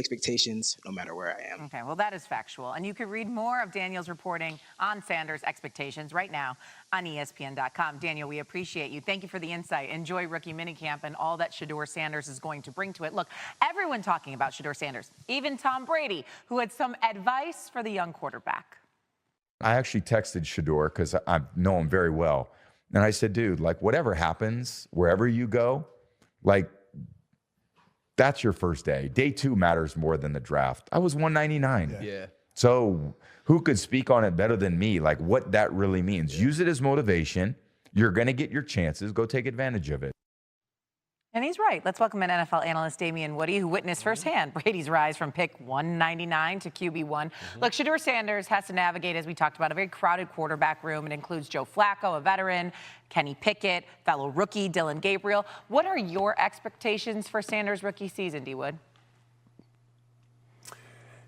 expectations no matter where I am. Okay, well, that is factual. And you can read more of Daniel's reporting on Sanders' expectations right now on ESPN.com. Daniel, we appreciate you. Thank you for the insight. Enjoy rookie minicamp and all that Shedeur Sanders is going to bring to it. Look, everyone talking about Shedeur Sanders, even Tom Brady, who had some advice for the young quarterback. I actually texted Shedeur because I know him very well. And I said, dude, like, whatever happens, wherever you go, like, that's your first day. Day 2 matters more than the draft. I was 199. Yeah. So who could speak on it better than me? Like, what that really means. Use it as motivation. You're going to get your chances. Go take advantage of it. And he's right. Let's welcome in NFL analyst Damian Woody, who witnessed firsthand Brady's rise from pick 199 to QB1. Look, Shedeur Sanders has to navigate, as we talked about, a very crowded quarterback room. It includes Joe Flacco, a veteran, Kenny Pickett, fellow rookie Dillon Gabriel. What are your expectations for Sanders' rookie season, D. Wood?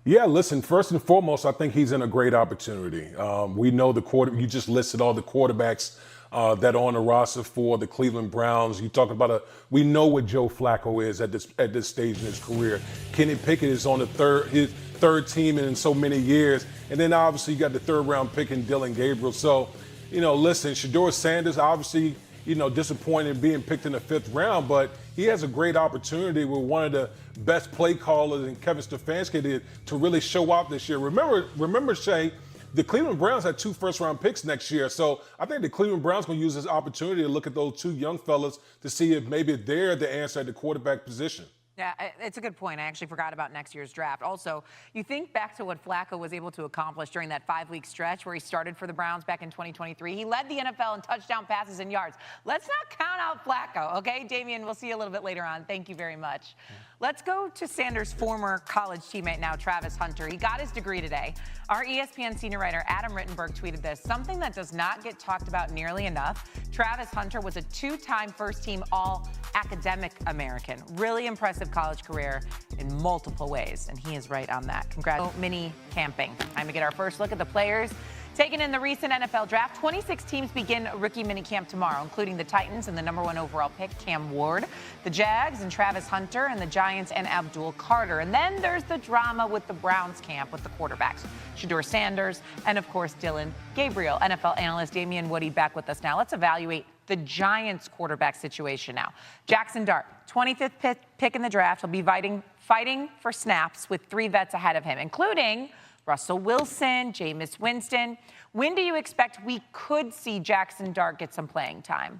Yeah, listen, first and foremost, I think he's in a great opportunity. We know you just listed all the quarterbacks that are on the roster for the Cleveland Browns. You talk about we know what Joe Flacco is at this stage in his career. Kenny Pickett is on his third team in so many years. And then obviously you got the 3rd round pick in Dillon Gabriel. So, listen, Shedeur Sanders obviously, disappointed being picked in the 5th round, but he has a great opportunity with one of the best play callers in Kevin Stefanski to really show out this year. Remember, Shay, the Cleveland Browns had 2 first-round picks next year. So I think the Cleveland Browns going to use this opportunity to look at those 2 young fellas to see if maybe they're the answer at the quarterback position. Yeah, it's a good point. I actually forgot about next year's draft. Also, you think back to what Flacco was able to accomplish during that 5-week stretch where he started for the Browns back in 2023. He led the NFL in touchdown passes and yards. Let's not count out Flacco, okay? Damian, we'll see you a little bit later on. Thank you very much. Let's go to Sanders' former college teammate, now Travis Hunter. He got his degree today. Our ESPN senior writer, Adam Rittenberg, tweeted this, something that does not get talked about nearly enough. Travis Hunter was a 2-time first-team All-Academic American. Really impressive college career in multiple ways, and he is right on that. Congrats. Mini camping. Time to get our first look at the players taken in the recent NFL draft. 26 teams begin rookie minicamp tomorrow, including the Titans and the #1 overall pick, Cam Ward, the Jags and Travis Hunter, and the Giants and Abdul Carter. And then there's the drama with the Browns camp with the quarterbacks, Shedeur Sanders, and of course, Dillon Gabriel. NFL analyst Damian Woody back with us now. Let's evaluate the Giants quarterback situation now. Jackson Dart, 25th pick in the draft. He'll be fighting for snaps with 3 vets ahead of him, including Russell Wilson, Jameis Winston. When do you expect we could see Jackson Dart get some playing time?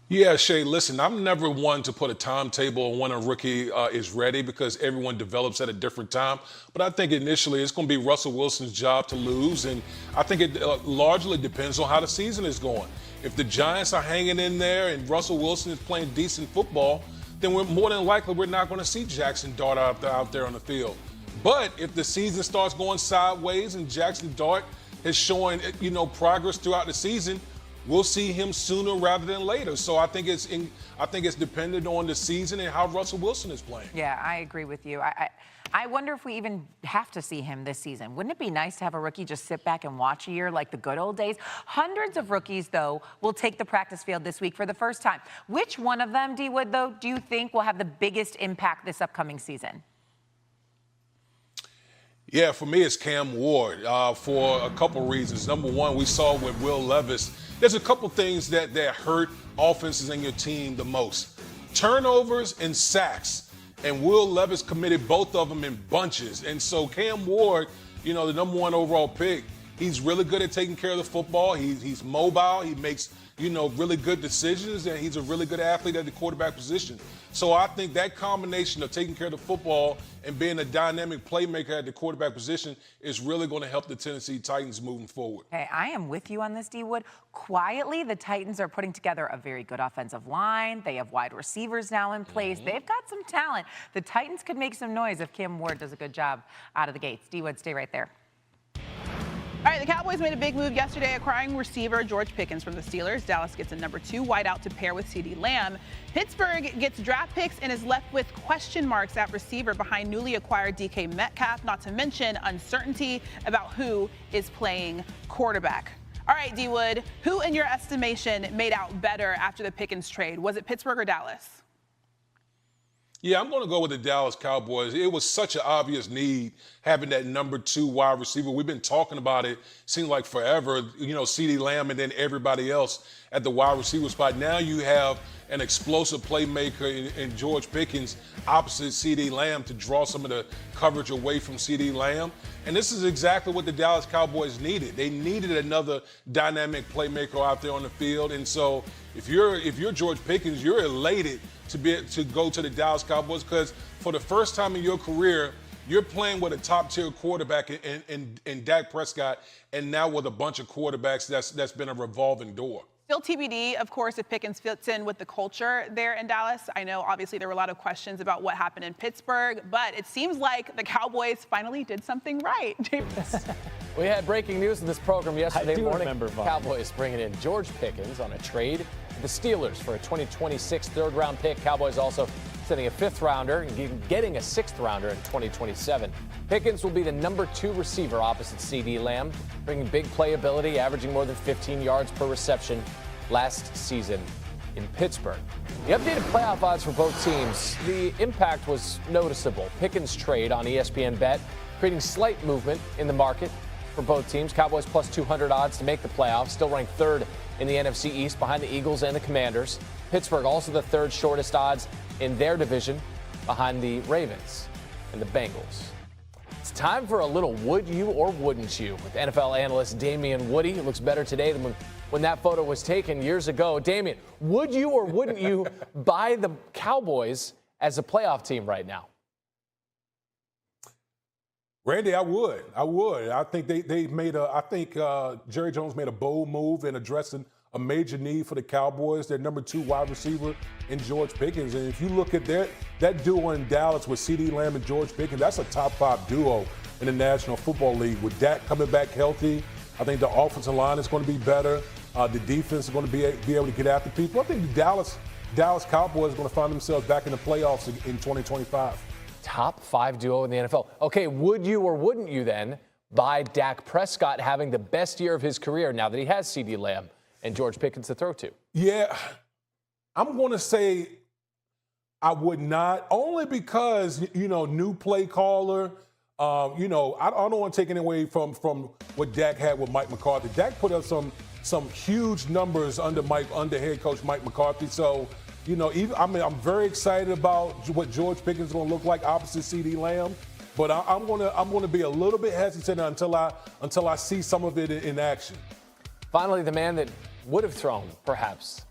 Yeah, Shay, listen, I'm never one to put a timetable on when a rookie is ready because everyone develops at a different time. But I think initially it's going to be Russell Wilson's job to lose. And I think it largely depends on how the season is going. If the Giants are hanging in there and Russell Wilson is playing decent football, then more than likely we're not going to see Jackson Dart out there on the field. But if the season starts going sideways and Jackson Dart is showing, progress throughout the season, we'll see him sooner rather than later. So I think it's dependent on the season and how Russell Wilson is playing. Yeah, I agree with you. I wonder if we even have to see him this season. Wouldn't it be nice to have a rookie just sit back and watch a year like the good old days? Hundreds of rookies, though, will take the practice field this week for the first time. Which one of them, D. Wood, though, do you think will have the biggest impact this upcoming season? Yeah, for me, it's Cam Ward for a couple reasons. Number one, we saw with Will Levis, there's a couple things that hurt offenses in your team the most. Turnovers and sacks. And Will Levis committed both of them in bunches. And so Cam Ward, the #1 overall pick, he's really good at taking care of the football. He's mobile. He makes, really good decisions, and he's a really good athlete at the quarterback position. So I think that combination of taking care of the football and being a dynamic playmaker at the quarterback position is really going to help the Tennessee Titans moving forward. Hey, I am with you on this, D. Wood. Quietly, the Titans are putting together a very good offensive line. They have wide receivers now in place. They've got some talent. The Titans could make some noise if Cam Ward does a good job out of the gates. D. Wood, stay right there. All right, the Cowboys made a big move yesterday, acquiring receiver George Pickens from the Steelers. Dallas gets a #2 wideout to pair with CeeDee Lamb. Pittsburgh gets draft picks and is left with question marks at receiver behind newly acquired DK Metcalf, not to mention uncertainty about who is playing quarterback. All right, D. Wood, who in your estimation made out better after the Pickens trade? Was it Pittsburgh or Dallas? Yeah, I'm going to go with the Dallas Cowboys. It was such an obvious need having that number 2 wide receiver. We've been talking about it, seems like forever, CeeDee Lamb and then everybody else at the wide receiver spot. Now you have an explosive playmaker in George Pickens opposite CeeDee Lamb to draw some of the coverage away from CeeDee Lamb. And this is exactly what the Dallas Cowboys needed. They needed another dynamic playmaker out there on the field. And so if you're George Pickens, you're elated to go to the Dallas Cowboys because for the first time in your career, you're playing with a top-tier quarterback in Dak Prescott, and now with a bunch of quarterbacks that's been a revolving door. Still TBD, of course, if Pickens fits in with the culture there in Dallas. I know, obviously, there were a lot of questions about what happened in Pittsburgh, but it seems like the Cowboys finally did something right. We had breaking news in this program yesterday morning. Remember, Cowboys bringing in George Pickens on a trade to the Steelers for a 2026 third-round pick. Cowboys also sending a 5th-rounder and getting a 6th-rounder in 2027. Pickens will be the number 2 receiver opposite CeeDee Lamb, bringing big playability, averaging more than 15 yards per reception last season in Pittsburgh. The updated playoff odds for both teams, the impact was noticeable. Pickens trade on ESPN Bet, creating slight movement in the market for both teams. Cowboys plus 200 odds to make the playoffs, still ranked 3rd in the NFC East behind the Eagles and the Commanders. Pittsburgh also the 3rd shortest odds in their division behind the Ravens and the Bengals. It's time for a little would you or wouldn't you with NFL analyst Damian Woody. It looks better today than when that photo was taken years ago. Damian, would you or wouldn't you buy the Cowboys as a playoff team right now? Randy, I would. I think Jerry Jones made a bold move in addressing a major need for the Cowboys. Their number 2 wide receiver in George Pickens. And if you look at that duo in Dallas with CeeDee Lamb and George Pickens, that's a top 5 duo in the National Football League. With Dak coming back healthy, I think the offensive line is going to be better. The defense is going to be able to get after people. I think the Dallas Cowboys are going to find themselves back in the playoffs in 2025. Top 5 duo in the NFL. Okay, would you or wouldn't you then buy Dak Prescott having the best year of his career now that he has CeeDee Lamb and George Pickens to throw to? Yeah, I'm going to say I would not, only because, new play caller. I don't want to take anything away from what Dak had with Mike McCarthy. Dak put up some huge numbers under head coach Mike McCarthy. So, I'm very excited about what George Pickens is going to look like opposite CeeDee Lamb. But I'm going to be a little bit hesitant until I see some of it in action. Finally, the man that would have thrown, perhaps,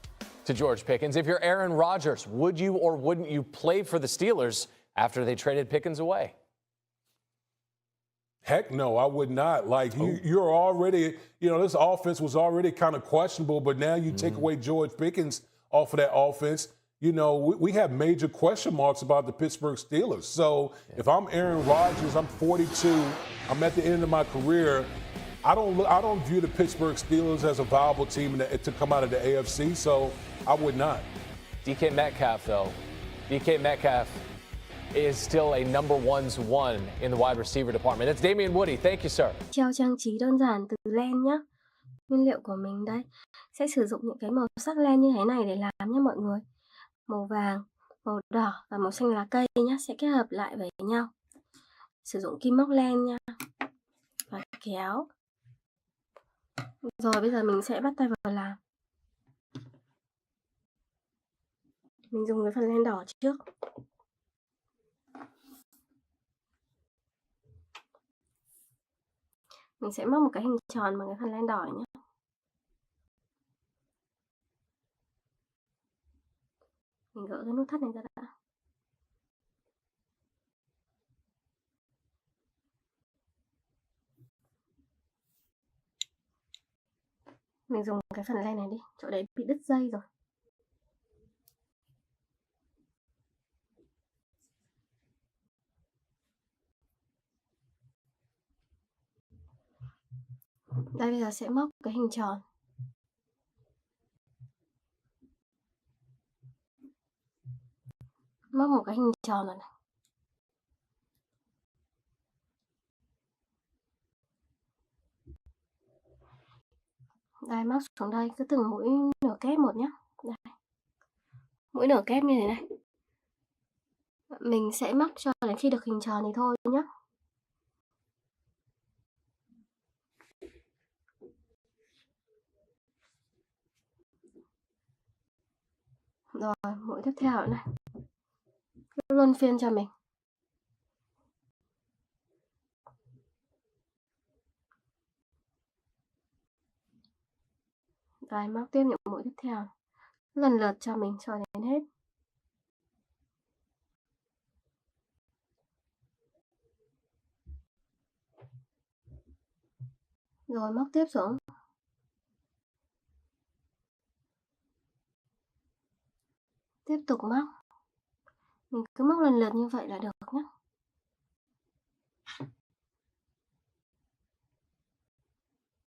to George Pickens. If you're Aaron Rodgers, would you or wouldn't you play for the Steelers after they traded Pickens away? Heck no, I would not. You're already, this offense was already kind of questionable, but now you take away George Pickens off of that offense. We have major question marks about the Pittsburgh Steelers. So if I'm Aaron Rodgers, I'm 42, I'm at the end of my career. I don't view the Pittsburgh Steelers as a viable team to come out of the AFC, so I would not. DK Metcalf, though. DK Metcalf is still a number 1 in the wide receiver department. It's Damian Woody. Thank you, sir. Theo trang trí đơn giản từ len nhé. Nguyên liệu của mình đây sẽ sử dụng những cái màu sắc len như thế này để làm nhé mọi người. Màu vàng, màu đỏ và màu xanh lá cây nhé sẽ kết hợp lại với nhau. Sử dụng kim móc len nha. Và kéo. Rồi bây giờ mình sẽ bắt tay vào làm. Mình dùng cái phần len đỏ trước. Mình sẽ móc một cái hình tròn bằng cái phần len đỏ nhé. Mình gỡ cái nút thắt này ra đã. Mình dùng cái phần len này đi, chỗ đấy bị đứt dây rồi. Đây bây giờ sẽ móc cái hình tròn. Móc một cái hình tròn rồi này. Đây móc xuống đây, cứ từng mũi nửa kép một nhé. Đây. Mũi nửa kép như thế này. Mình sẽ móc cho đến khi được hình tròn thì thôi nhé. Rồi, mũi tiếp theo nữa này. Luân phiên cho mình. Rồi, móc tiếp những mũi tiếp theo. Lần lượt cho mình cho đến hết. Rồi, móc tiếp xuống. Tiếp tục móc. Mình cứ móc lần lượt như vậy là được nhé.